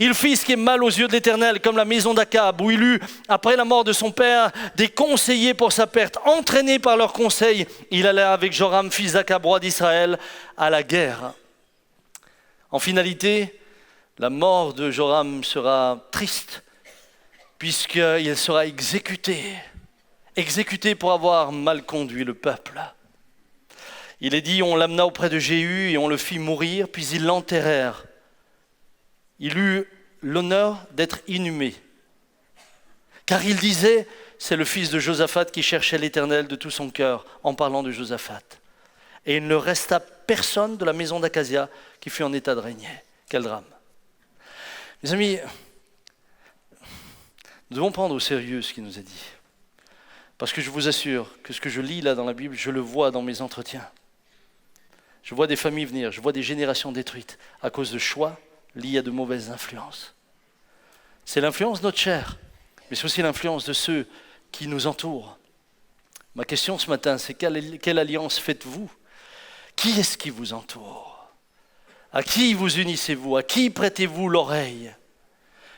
il fit ce qui est mal aux yeux de l'Éternel, comme la maison d'Akab, où il eut, après la mort de son père, des conseillers pour sa perte. Entraîné par leurs conseils, il alla avec Joram, fils d'Akab, roi d'Israël, à la guerre. En finalité, la mort de Joram sera triste, puisqu'il sera exécuté pour avoir mal conduit le peuple. Il est dit, on l'amena auprès de Jéhu et on le fit mourir, puis ils l'enterrèrent. Il eut l'honneur d'être inhumé. Car il disait, c'est le fils de Josaphat qui cherchait l'Éternel de tout son cœur, en parlant de Josaphat. Et il ne resta personne de la maison d'Akazia qui fut en état de régner. Quel drame. Mes amis, Nous devons prendre au sérieux ce qui nous est dit. Parce que je vous assure que ce que je lis là dans la Bible, je le vois dans mes entretiens. Je vois des familles venir, je vois des générations détruites à cause de choix liés à de mauvaises influences. C'est l'influence de notre chair, mais c'est aussi l'influence de ceux qui nous entourent. Ma question ce matin, c'est quelle alliance faites-vous? Qui est-ce qui vous entoure? À qui vous unissez-vous? À qui prêtez-vous l'oreille?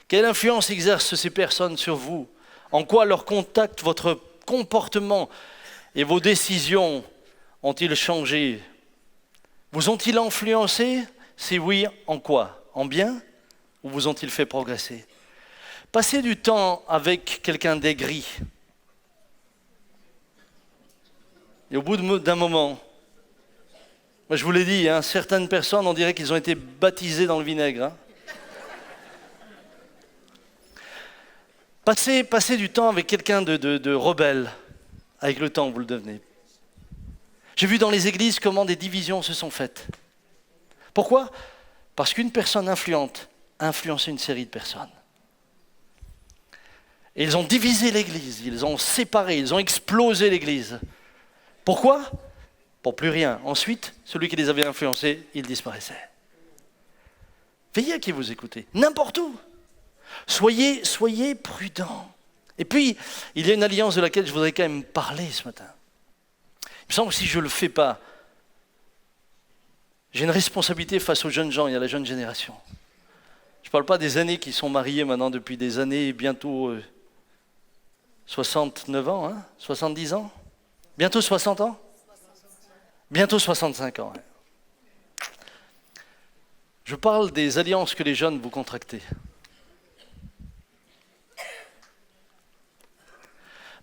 Quelle influence exercent ces personnes sur vous? En quoi leur contact, votre comportement et vos décisions ont-ils changé? Vous ont-ils influencé? Si oui, en quoi? En bien? Ou vous ont-ils fait progresser? Passez du temps avec quelqu'un d'aigri. Et au bout d'un moment, moi je vous l'ai dit, certaines personnes, on dirait qu'ils ont été baptisés dans le vinaigre. Passez du temps avec quelqu'un de rebelle. Avec le temps, vous le devenez. J'ai vu dans les églises comment des divisions se sont faites. Pourquoi? Parce qu'une personne influente a influencé une série de personnes. Et ils ont divisé l'église, ils ont séparé, ils ont explosé l'église. Pourquoi? Pour plus rien. Ensuite, celui qui les avait influencés, il disparaissait. Veillez à qui vous écoutez, n'importe où. Soyez prudents. Et puis, il y a une alliance de laquelle je voudrais quand même parler ce matin. Il me semble que si je ne le fais pas, j'ai une responsabilité face aux jeunes gens et à la jeune génération. Je ne parle pas des années qui sont mariés maintenant depuis des années, bientôt 69 ans, 70 ans, bientôt 60 ans, bientôt 65 ans. Je parle des alliances que les jeunes vous contractez.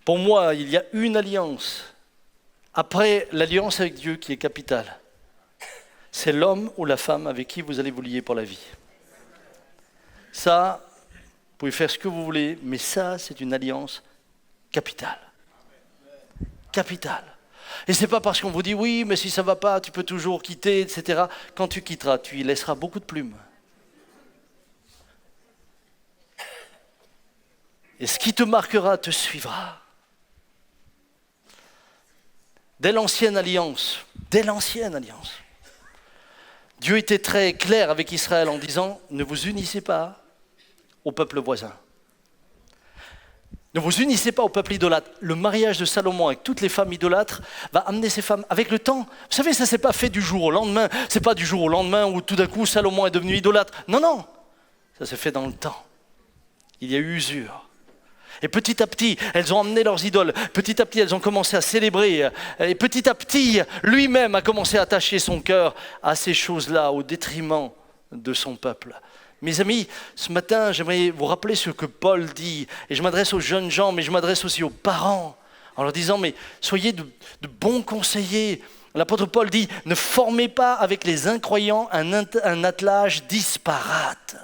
Pour moi, il y a une alliance, après l'alliance avec Dieu qui est capitale. C'est l'homme ou la femme avec qui vous allez vous lier pour la vie. Ça, vous pouvez faire ce que vous voulez, mais ça, c'est une alliance capitale. Capitale. Et c'est pas parce qu'on vous dit oui, mais si ça va pas, tu peux toujours quitter, etc. Quand tu quitteras, tu y laisseras beaucoup de plumes. Et ce qui te marquera te suivra. Dès l'ancienne alliance, Dieu était très clair avec Israël en disant « Ne vous unissez pas au peuple voisin. Ne vous unissez pas au peuple idolâtre. » Le mariage de Salomon avec toutes les femmes idolâtres va amener ces femmes avec le temps. Vous savez, ça ne s'est pas fait du jour au lendemain. Ce n'est pas du jour au lendemain où tout d'un coup Salomon est devenu idolâtre. Non. Ça s'est fait dans le temps. Il y a eu usure. Et petit à petit, elles ont amené leurs idoles. Petit à petit, elles ont commencé à célébrer. Et petit à petit, lui-même a commencé à attacher son cœur à ces choses-là, au détriment de son peuple. Mes amis, ce matin, j'aimerais vous rappeler ce que Paul dit. Et je m'adresse aux jeunes gens, mais je m'adresse aussi aux parents. En leur disant, mais soyez de bons conseillers. L'apôtre Paul dit, ne formez pas avec les incroyants un attelage disparate.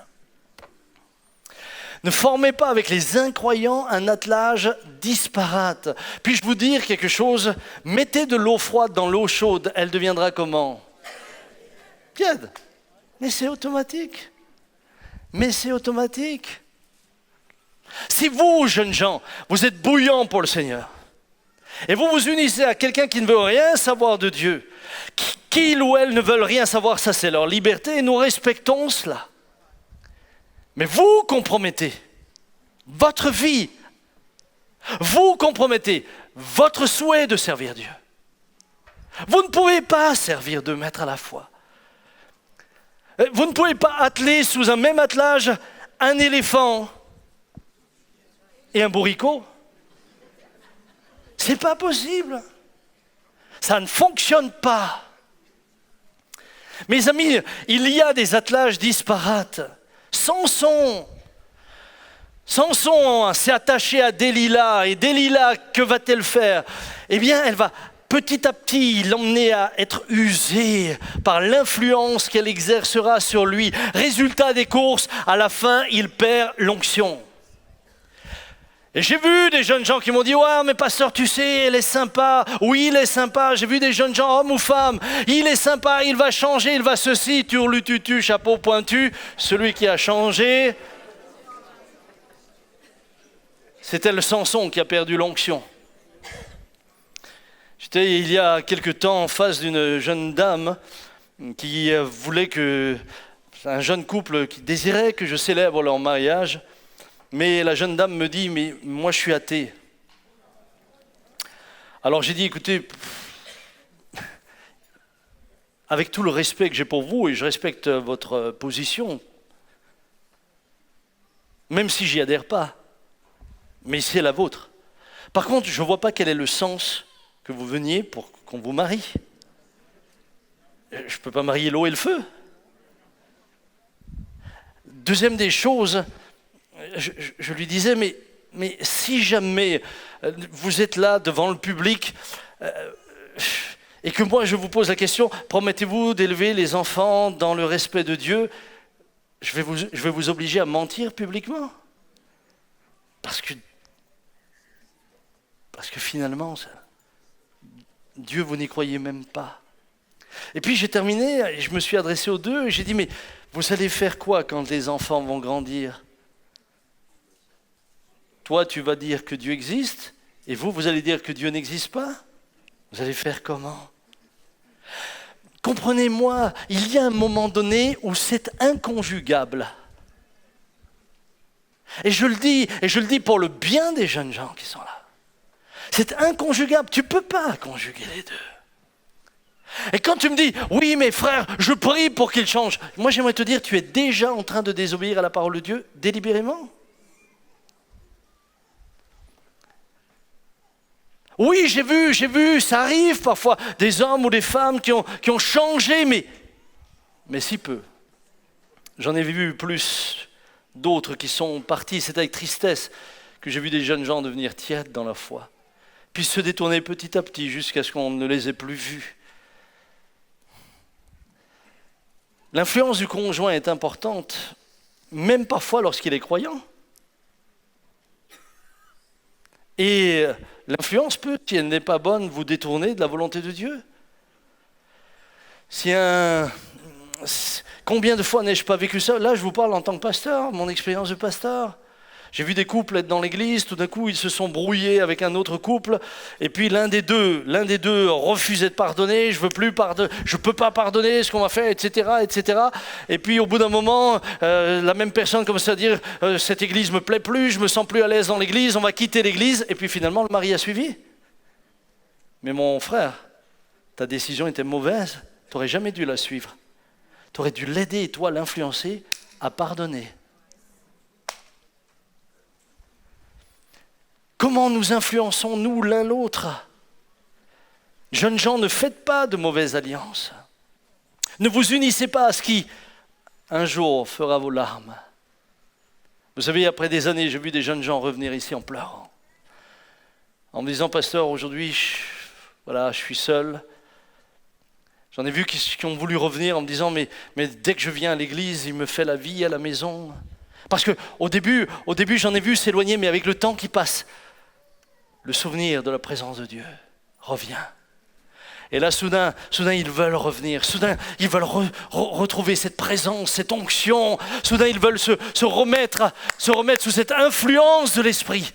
Ne formez pas avec les incroyants un attelage disparate. Puis-je vous dire quelque chose? Mettez de l'eau froide dans l'eau chaude, elle deviendra comment? Tiède. Mais c'est automatique. Si vous, jeunes gens, vous êtes bouillants pour le Seigneur, et vous vous unissez à quelqu'un qui ne veut rien savoir de Dieu, qu'il ou elle ne veulent rien savoir, ça c'est leur liberté, et nous respectons cela. Mais vous compromettez votre vie. Vous compromettez votre souhait de servir Dieu. Vous ne pouvez pas servir deux maîtres à la fois. Vous ne pouvez pas atteler sous un même attelage un éléphant et un bourricot. C'est pas possible. Ça ne fonctionne pas. Mes amis, il y a des attelages disparates. Samson s'est attaché à Delilah, et Delilah, que va-t-elle faire? Eh bien, elle va petit à petit l'emmener à être usé par l'influence qu'elle exercera sur lui. Résultat des courses, à la fin, il perd l'onction. Et j'ai vu des jeunes gens qui m'ont dit « Ouais, mais pasteur, tu sais, elle est sympa. » Oui, il est sympa. J'ai vu des jeunes gens, hommes ou femmes. Il est sympa, il va changer, il va ceci. Turlututu, chapeau pointu. Celui qui a changé. C'était le Samson qui a perdu l'onction. J'étais il y a quelque temps en face d'une jeune dame qui voulait que, un jeune couple qui désirait que je célèbre leur mariage, mais la jeune dame me dit, mais moi je suis athée. Alors j'ai dit, écoutez, avec tout le respect que j'ai pour vous, et je respecte votre position, même si j'y adhère pas, mais c'est la vôtre. Par contre, je ne vois pas quel est le sens que vous veniez pour qu'on vous marie. Je ne peux pas marier l'eau et le feu. Deuxième des choses, je lui disais, mais si jamais vous êtes là devant le public et que moi je vous pose la question, promettez-vous d'élever les enfants dans le respect de Dieu, je vais vous obliger à mentir publiquement. Parce que finalement, Dieu, vous n'y croyez même pas. Et puis j'ai terminé, et je me suis adressé aux deux, et j'ai dit, mais vous allez faire quoi quand les enfants vont grandir? Toi, tu vas dire que Dieu existe, et vous allez dire que Dieu n'existe pas? Vous allez faire comment? Comprenez-moi, il y a un moment donné où c'est inconjugable. Et je le dis pour le bien des jeunes gens qui sont là. C'est inconjugable, tu ne peux pas conjuguer les deux. Et quand tu me dis, oui mais frère, je prie pour qu'il change, moi j'aimerais te dire, tu es déjà en train de désobéir à la parole de Dieu délibérément. Oui, j'ai vu, ça arrive parfois, des hommes ou des femmes qui ont changé, mais si peu. J'en ai vu plus d'autres qui sont partis, c'est avec tristesse que j'ai vu des jeunes gens devenir tièdes dans la foi, puis se détourner petit à petit jusqu'à ce qu'on ne les ait plus vus. L'influence du conjoint est importante, même parfois lorsqu'il est croyant. Et l'influence peut, si elle n'est pas bonne, vous détourner de la volonté de Dieu. Combien de fois n'ai-je pas vécu ça? Là, je vous parle en tant que pasteur, mon expérience de pasteur. J'ai vu des couples être dans l'église, tout d'un coup, ils se sont brouillés avec un autre couple, et puis l'un des deux refusait de pardonner, je peux pas pardonner ce qu'on m'a fait, etc., etc. Et puis au bout d'un moment, la même personne commence à dire, cette église me plaît plus, je me sens plus à l'aise dans l'église, on va quitter l'église, et puis finalement le mari a suivi. Mais mon frère, ta décision était mauvaise, tu n'aurais jamais dû la suivre. Tu aurais dû l'aider et toi l'influencer à pardonner. Comment nous influençons-nous l'un l'autre? Jeunes gens, ne faites pas de mauvaises alliances. Ne vous unissez pas à ce qui, un jour, fera vos larmes. Vous savez, après des années, j'ai vu des jeunes gens revenir ici en pleurant. En me disant, pasteur, aujourd'hui, je suis seul. J'en ai vu qui ont voulu revenir en me disant, mais dès que je viens à l'église, il me fait la vie à la maison. Parce qu'au début, j'en ai vu s'éloigner, mais avec le temps qui passe, le souvenir de la présence de Dieu revient. Et là, soudain, ils veulent revenir. Soudain, ils veulent retrouver cette présence, cette onction. Soudain, ils veulent se remettre sous cette influence de l'Esprit.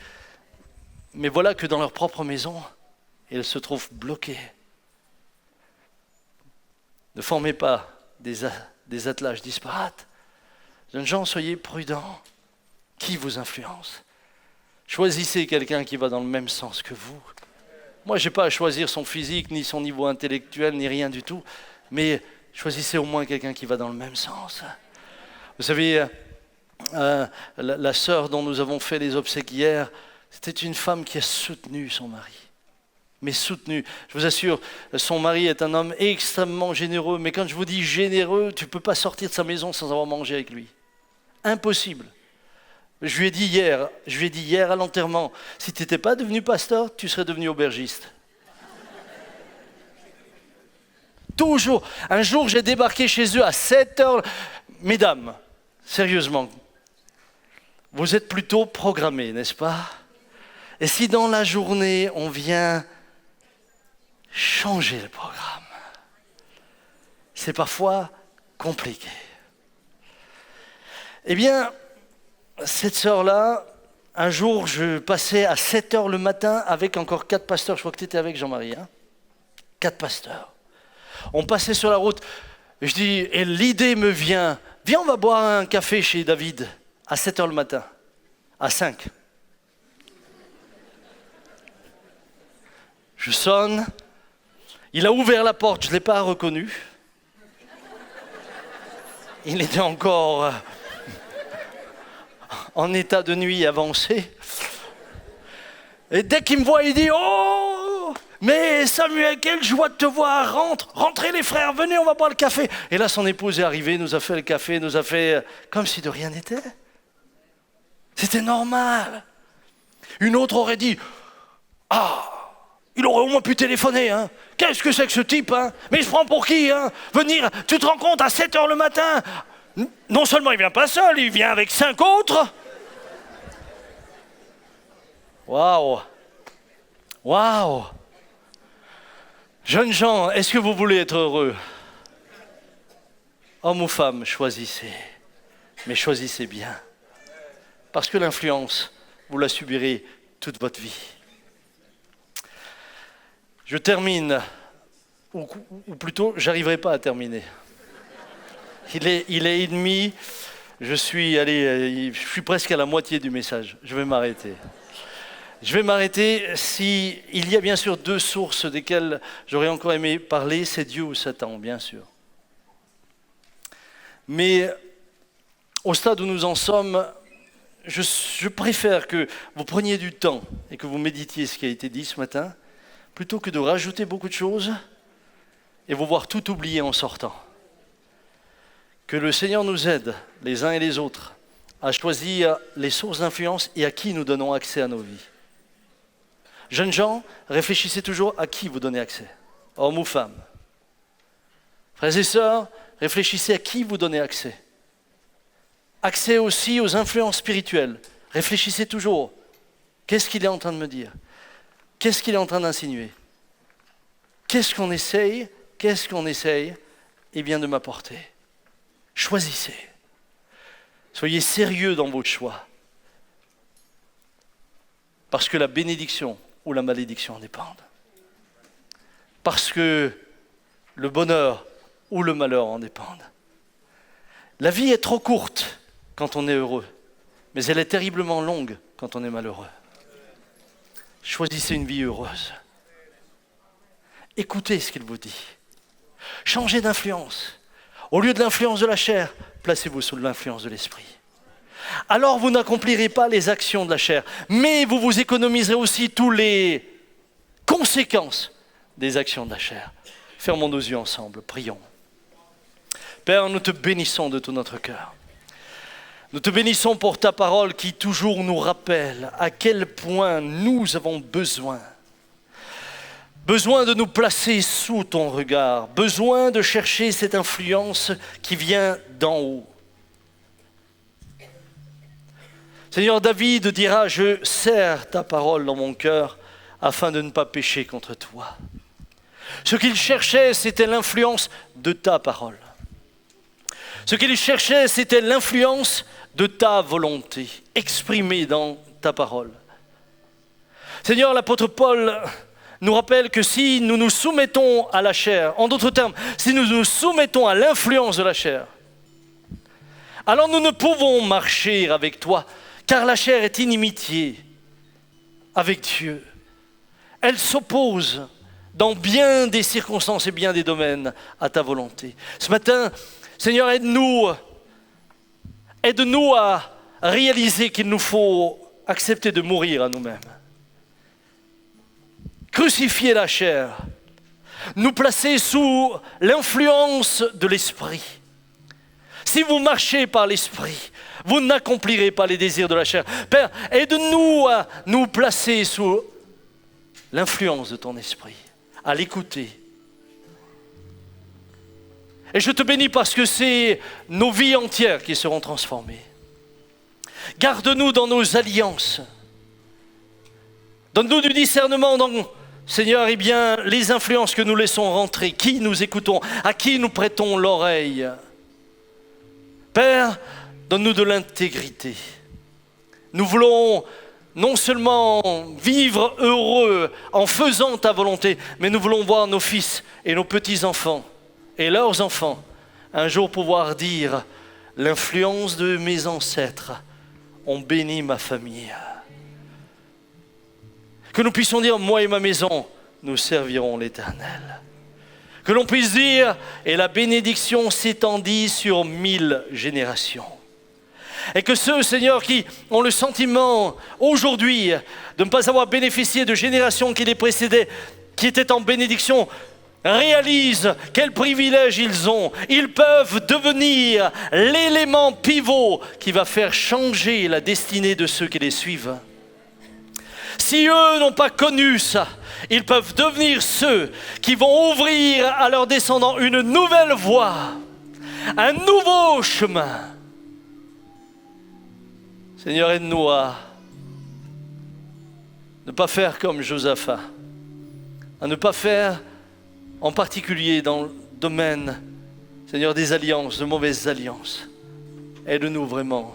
Mais voilà que dans leur propre maison, ils se trouvent bloqués. Ne formez pas des attelages disparates. Jeunes gens, soyez prudents. Qui vous influence? Choisissez quelqu'un qui va dans le même sens que vous. Moi, je n'ai pas à choisir son physique, ni son niveau intellectuel, ni rien du tout. Mais choisissez au moins quelqu'un qui va dans le même sens. Vous savez, la sœur dont nous avons fait les obsèques hier, c'était une femme qui a soutenu son mari. Mais soutenu. Je vous assure, son mari est un homme extrêmement généreux. Mais quand je vous dis généreux, tu ne peux pas sortir de sa maison sans avoir mangé avec lui. Impossible. Je lui ai dit hier à l'enterrement, si tu n'étais pas devenu pasteur, tu serais devenu aubergiste. Toujours. Un jour, j'ai débarqué chez eux à 7h. Mesdames, sérieusement, vous êtes plutôt programmées, n'est-ce pas? Et si dans la journée, on vient changer le programme, c'est parfois compliqué. Eh bien, cette sœur-là, un jour, je passais à 7 heures le matin avec encore 4 pasteurs. Je crois que tu étais avec Jean-Marie. 4 pasteurs. On passait sur la route. Je dis, et l'idée me vient, viens, on va boire un café chez David à 7 heures le matin. À 5. Je sonne. Il a ouvert la porte, je ne l'ai pas reconnu. Il était encore en état de nuit avancé. Et dès qu'il me voit, il dit « Oh, mais Samuel, quelle joie de te voir, rentrez les frères, venez, on va boire le café. » Et là, son épouse est arrivée, nous a fait le café, nous a fait comme si de rien n'était. C'était normal. Une autre aurait dit « Ah, il aurait au moins pu téléphoner, hein. Qu'est-ce que c'est que ce type, hein? Mais il se prend pour qui, hein? Venir, tu te rends compte, à 7 heures le matin, non seulement il vient pas seul, il vient avec 5 autres. » Waouh! Waouh! Jeunes gens, est-ce que vous voulez être heureux? Homme ou femme, choisissez. Mais choisissez bien. Parce que l'influence, vous la subirez toute votre vie. Je termine, ou plutôt, j'arriverai pas à terminer. Il est 1h30, je suis presque à la moitié du message. Je vais m'arrêter. Il y a bien sûr 2 sources desquelles j'aurais encore aimé parler, c'est Dieu ou Satan, bien sûr. Mais au stade où nous en sommes, je préfère que vous preniez du temps et que vous méditiez ce qui a été dit ce matin, plutôt que de rajouter beaucoup de choses et vous voir tout oublier en sortant. Que le Seigneur nous aide, les uns et les autres, à choisir les sources d'influence et à qui nous donnons accès à nos vies. Jeunes gens, réfléchissez toujours à qui vous donnez accès, homme ou femme. Frères et sœurs, réfléchissez à qui vous donnez accès. Accès aussi aux influences spirituelles. Réfléchissez toujours. Qu'est-ce qu'il est en train de me dire? Qu'est-ce qu'il est en train d'insinuer? Qu'est-ce qu'on essaye de m'apporter? Choisissez. Soyez sérieux dans votre choix. Parce que la bénédiction ou la malédiction en dépendent. Parce que le bonheur ou le malheur en dépendent. La vie est trop courte quand on est heureux, mais elle est terriblement longue quand on est malheureux. Choisissez une vie heureuse. Écoutez ce qu'il vous dit. Changez d'influence. Au lieu de l'influence de la chair, placez-vous sous l'influence de l'esprit. Alors vous n'accomplirez pas les actions de la chair, mais vous vous économiserez aussi toutes les conséquences des actions de la chair. Fermons nos yeux ensemble, prions. Père, nous te bénissons de tout notre cœur. Nous te bénissons pour ta parole qui toujours nous rappelle à quel point nous avons besoin de nous placer sous ton regard, besoin de chercher cette influence qui vient d'en haut. Seigneur, David dira, je serre ta parole dans mon cœur afin de ne pas pécher contre toi. Ce qu'il cherchait, c'était l'influence de ta parole. Ce qu'il cherchait, c'était l'influence de ta volonté, exprimée dans ta parole. Seigneur, l'apôtre Paul nous rappelle que si nous nous soumettons à la chair, en d'autres termes, si nous nous soumettons à l'influence de la chair, alors nous ne pouvons marcher avec toi, car la chair est inimitié avec Dieu. Elle s'oppose dans bien des circonstances et bien des domaines à ta volonté. Ce matin, Seigneur, aide-nous à réaliser qu'il nous faut accepter de mourir à nous-mêmes. Crucifier la chair, nous placer sous l'influence de l'esprit. Si vous marchez par l'esprit, vous n'accomplirez pas les désirs de la chair. Père, aide-nous à nous placer sous l'influence de ton esprit, à l'écouter. Et je te bénis parce que c'est nos vies entières qui seront transformées. Garde-nous dans nos alliances. Donne-nous du discernement dans, Seigneur, eh bien, les influences que nous laissons rentrer, qui nous écoutons, à qui nous prêtons l'oreille. Père, donne-nous de l'intégrité. Nous voulons non seulement vivre heureux en faisant ta volonté, mais nous voulons voir nos fils et nos petits-enfants et leurs enfants un jour pouvoir dire « L'influence de mes ancêtres ont béni ma famille ». Que nous puissions dire « Moi et ma maison, nous servirons l'Éternel ». Que l'on puisse dire « Et la bénédiction s'étendit sur 1000 générations ». Et que ceux, Seigneur, qui ont le sentiment aujourd'hui de ne pas avoir bénéficié de générations qui les précédaient, qui étaient en bénédiction, réalisent quel privilège ils ont. Ils peuvent devenir l'élément pivot qui va faire changer la destinée de ceux qui les suivent. Si eux n'ont pas connu ça, ils peuvent devenir ceux qui vont ouvrir à leurs descendants une nouvelle voie, un nouveau chemin. Seigneur, aide-nous à ne pas faire comme Josaphat, à ne pas faire en particulier dans le domaine, Seigneur, des alliances, de mauvaises alliances. Aide-nous vraiment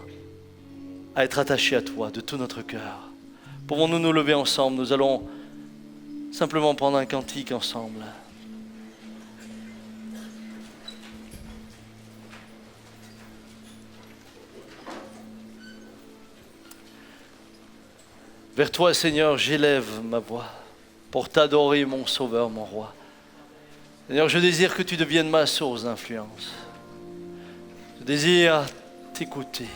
à être attachés à toi de tout notre cœur. Pouvons-nous nous lever ensemble? Nous allons simplement prendre un cantique ensemble. Vers toi, Seigneur, j'élève ma voix pour t'adorer, mon Sauveur, mon Roi. Seigneur, je désire que tu deviennes ma source d'influence. Je désire t'écouter.